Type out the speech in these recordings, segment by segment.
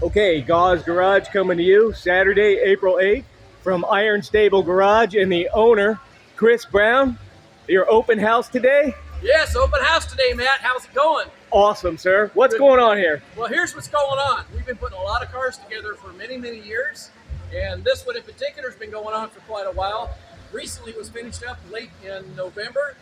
Okay, Gauze Garage coming to you Saturday, April 8th from Iron Stable Garage and the owner, Chris Brown. Your open house today? Yes, open house today, Matt. How's it going? Awesome, sir. What's going on here? Well, here's what's going on. We've been putting a lot of cars together for many, many years, and this one in particular has been going on for quite a while. Recently was finished up late in November,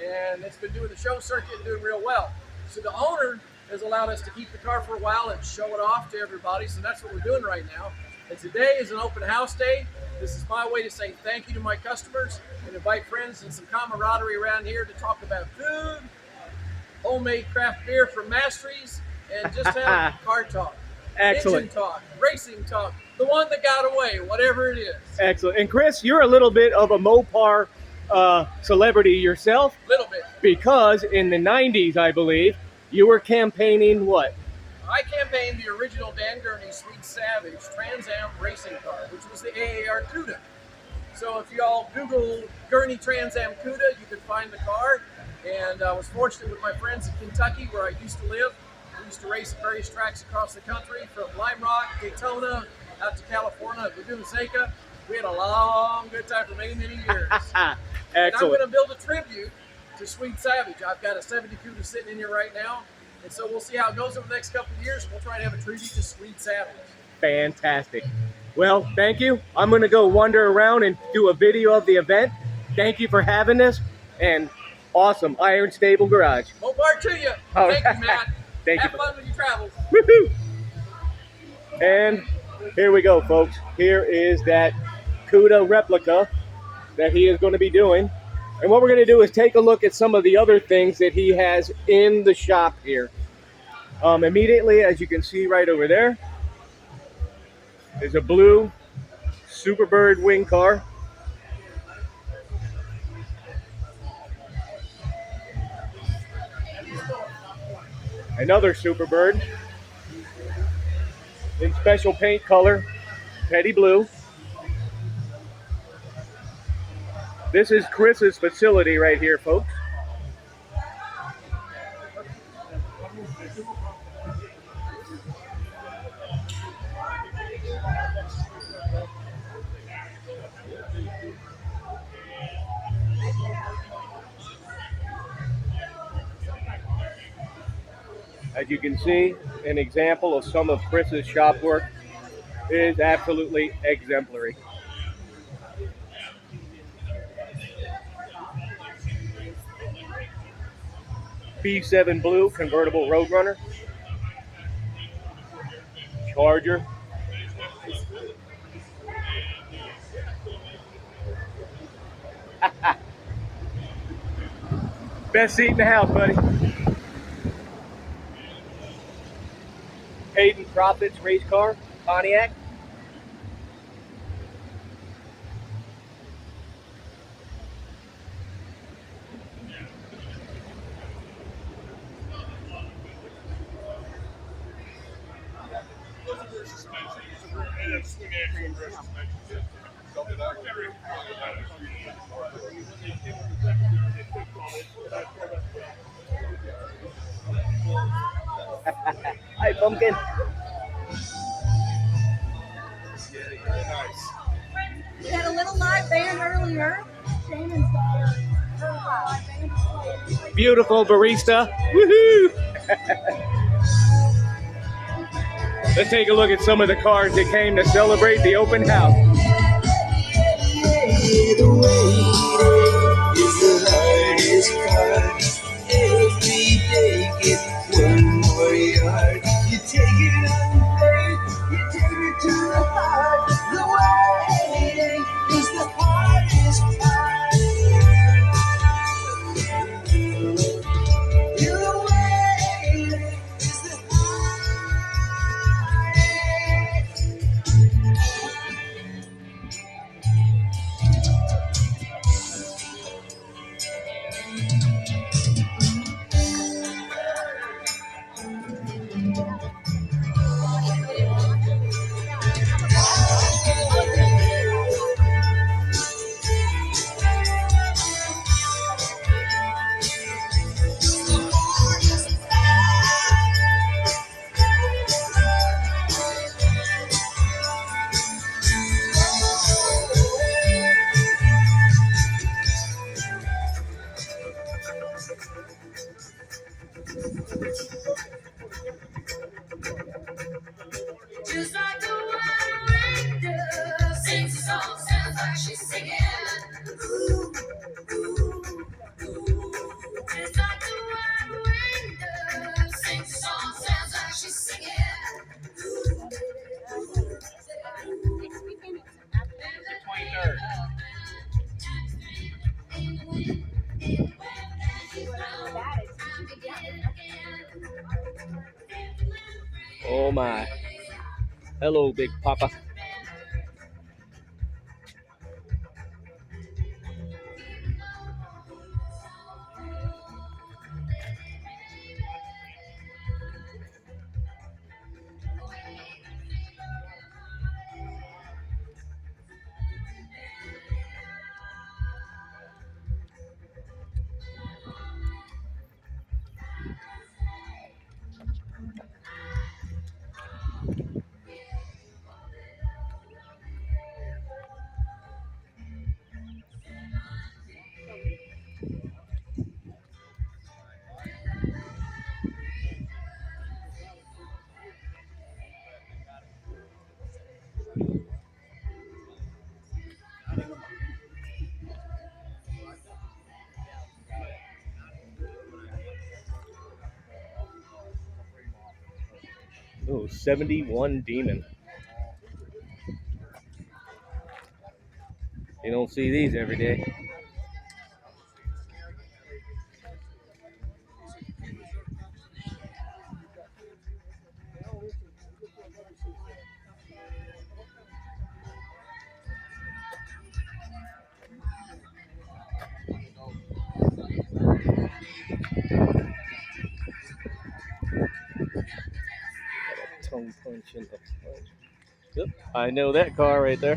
and it's been doing the show circuit and doing real well. So the owner has allowed us to keep the car for a while and show it off to everybody, so that's what we're doing right now. And today is an open house day. This is my way to say thank you to my customers and invite friends and some camaraderie around here to talk about food, homemade craft beer from Masteries, and just have car talk. Excellent. Engine talk, racing talk, the one that got away, whatever it is. Excellent. And Chris, you're a little bit of a Mopar celebrity yourself. Little bit. Because in the 90s, I believe, you were campaigning what? I campaigned the original Dan Gurney Sweet Savage Trans Am racing car, which was the AAR CUDA. So if y'all Google Gurney Trans Am CUDA, you can find the car. And I was fortunate with my friends in Kentucky, where I used to live. We used to race at various tracks across the country, from Lime Rock, Daytona, out to California, Laguna Seca. We had a long, good time for many, many years. Excellent. And I'm going to build a tribute to Sweet Savage. I've got a 70 CUDA sitting in here right now. And so we'll see how it goes over the next couple of years. We'll try to have a tribute to Sweet Savage. Fantastic. Well, thank you. I'm going to go wander around and do a video of the event. Thank you for having us. And awesome. Iron Stable Garage. More power to you. All Thank right. you, Matt. Thank have you. fun with your travels. Woohoo! And here we go, folks. Here is that CUDA replica that he is going to be doing. And what we're going to do is take a look at some of the other things that he has in the shop here. Immediately, as you can see right over there, is a blue Superbird wing car. Another Superbird in special paint color, petty blue. This is Chris's facility right here, folks. As you can see, an example of some of Chris's shop work is absolutely exemplary. B7 blue convertible Roadrunner. Charger. Best seat in the house, buddy. Hayden Profits race car, Pontiac. Hi, Pumpkin. We had a little live band earlier. Shannon's daughter, her live band was playing. Beautiful barista. Woohoo! Let's take a look at some of the cars that came to celebrate the open house. my. Hello, Big Papa. Oh, 71 Demon. You don't see these every day. Tongue punch in the front. Yep, I know that car right there.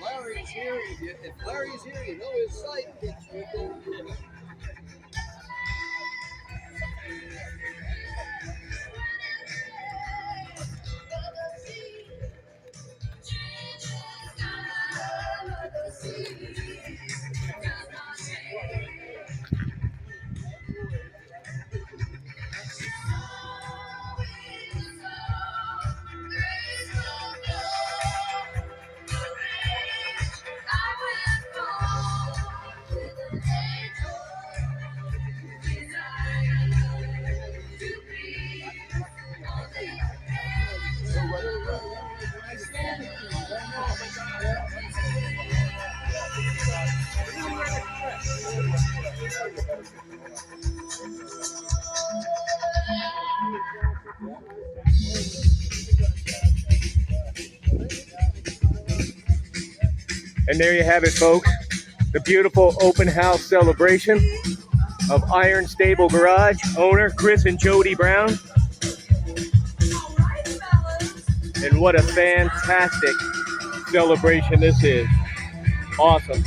Larry's here. If Larry's here, you know his sight gets with him. And there you have it, folks. The beautiful open house celebration of Iron Stable Garage owner Chris and Jody Brown. And what a fantastic celebration this is. Awesome.